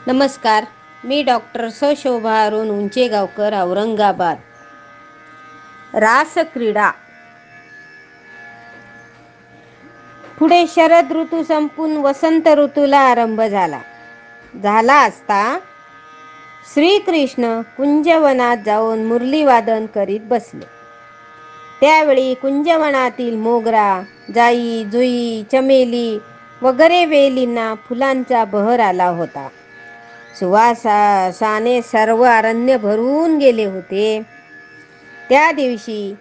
नमस्कार. मी डॉक्टर शोभा अरुण उंचेगावकर, औरंगाबाद. रासक्रीडा. पुढे शरद ऋतू संपून वसंत ऋतूला आरंभ झाला असता श्रीकृष्ण कुंजवनात जाऊन मुरलीवादन करीत बसले. त्यावेळी कुंजवनातील मोगरा, जाई, जुई, चमेली वगैरे वेलींना फुलांचा बहर आला होता. सुवासाने सर्व अरण्य भरून गेले होते. त्या दिवशी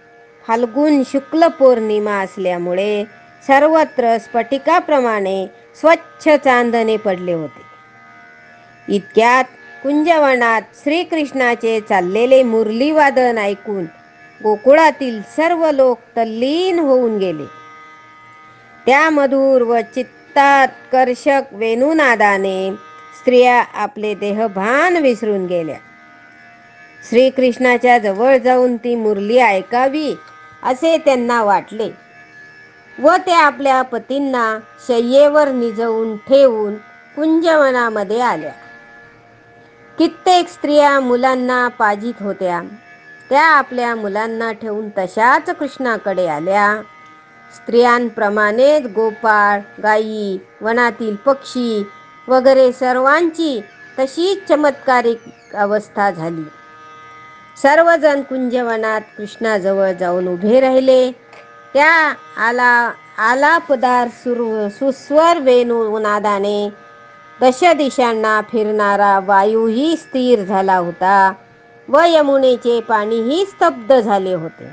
फाल्गुन शुक्ल पौर्णिमा असल्यामुळे सर्वत्र स्फटिकाप्रमाणे स्वच्छ चांदणे पडले होते. इतक्यात कुंजवनात श्रीकृष्णाचे चाललेले मुरलीवादन ऐकून गोकुळातील सर्व लोक तल्लीन होऊन गेले. त्या मधुर व चित्ताकर्षक वेणुनादाने स्त्रिया आपले देहभान विसरून गेल्या. श्रीकृष्णाच्या जवळ जाऊन ती मुरली ऐकावी असे त्यांना वाटले व त्या आपल्या पतींना शय्येवर निजवून ठेवून कुंजवनामध्ये आल्या. कित्येक स्त्रिया मुलांना पाजीत होत्या. त्या आपल्या मुलांना ठेवून तशाच कृष्णाकडे आल्या. स्त्रियांप्रमाणेच गोपाळ, गायी, वनातील पक्षी वगैरे सर्वांची तशीच चमत्कारिक अवस्था झाली. सर्वजण कुंजवनात कृष्णाजवळ जाऊन उभे राहिले. त्या आलापदार सुस्वर वेणुनादाने दशदिशांना फिरणारा वायूही स्थिर झाला होता व यमुनेचे पाणीही स्तब्ध झाले होते.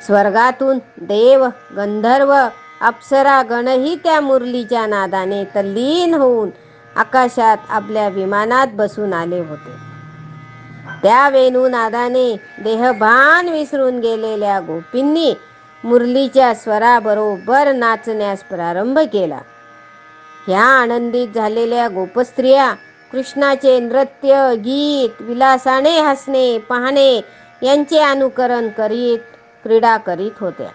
स्वर्गातून देव, गंधर्व, अप्सरा गणही त्या मुरलीच्या नादाने तल्लीन होऊन आकाशात आपल्या विमानात बसून आले होते. त्या वेणुनादाने देहभान विसरून गेलेल्या गोपींनी मुरलीच्या स्वराबरोबर नाचण्यास प्रारंभ केला. ह्या आनंदित झालेल्या गोपस्त्रिया कृष्णाचे नृत्य, गीत, विलासाने हसणे, पाहणे यांचे अनुकरण करीत क्रीडा करीत होत्या.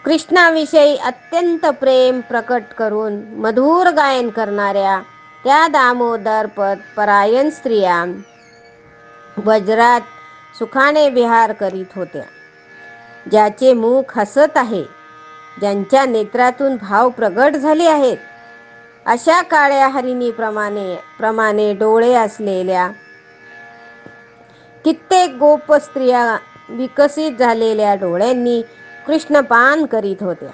कृष्णाविषयी अत्यंत प्रेम प्रकट करून मधुर गायन करणाऱ्या त्या दामोदर परायण स्त्रिया वज्रात सुखाने विहार करीत होत्या. ज्याचे मुख हसत आहे, ज्यांच्या नेत्रातून भाव प्रगट झाले आहेत, अशा काळ्या हरिणीप्रमाणे डोळे असलेल्या कित्येक गोप स्त्रिया विकसित झालेल्या डोळ्यांनी कृष्णपान करीत होत्या.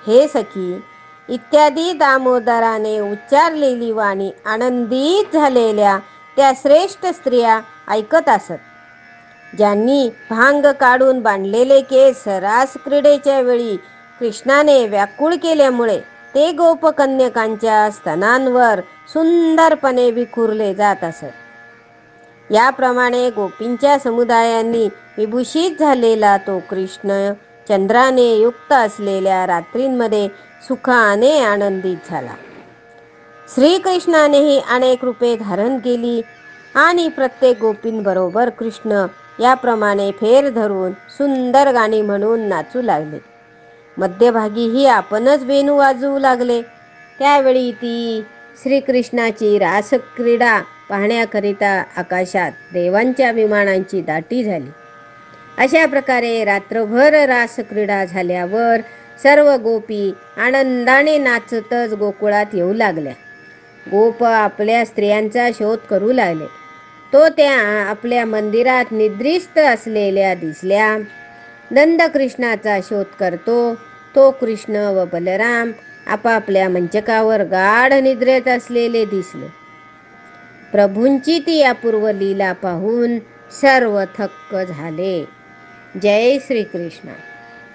हे सखी इत्यादी दामोदराने उच्चारलेली वाणी आनंदित झालेल्या त्या श्रेष्ठ स्त्रिया ऐकत असत. ज्यांनी भांग काढून बांधलेले केस रासक्रीडेच्या वेळी कृष्णाने व्याकुळ केल्यामुळे ते गोपकन्यकांच्या स्तनांवर सुंदरपणे विखुरले जात असत. याप्रमाणे गोपींच्या समुदायांनी विभूषित झालेला तो कृष्ण चंद्राने युक्त असलेल्या रात्रींमध्ये सुखाने आनंदित झाला. श्रीकृष्णानेही अनेक रूपे धारण केली आणि प्रत्येक गोपींबरोबर कृष्ण याप्रमाणे फेर धरून सुंदर गाणी म्हणून नाचू लागले. मध्यभागीही आपणच वेणू वाजवू लागले. त्यावेळी ती श्रीकृष्णाची रासक्रीडा पाहण्याकरिता आकाशात देवांच्या विमानांची दाटी झाली. अशा प्रकारे रात्रभर रासक्रीडा झाल्यावर सर्व गोपी आनंदाने नाचतच गोकुळात येऊ लागल्या. गोप आपल्या स्त्रियांचा शोध करू लागले. तो त्या आपल्या मंदिरात निद्रिस्त असलेल्या दिसल्या. नंदकृष्णाचा शोध करतो. तो कृष्ण व बलराम आपापल्या मंचकावर गाढ निद्रेत असलेले दिसले. प्रभूंची ती अपूर्व लीला पाहून सर्व थक्क झाले. जय श्रीकृष्ण.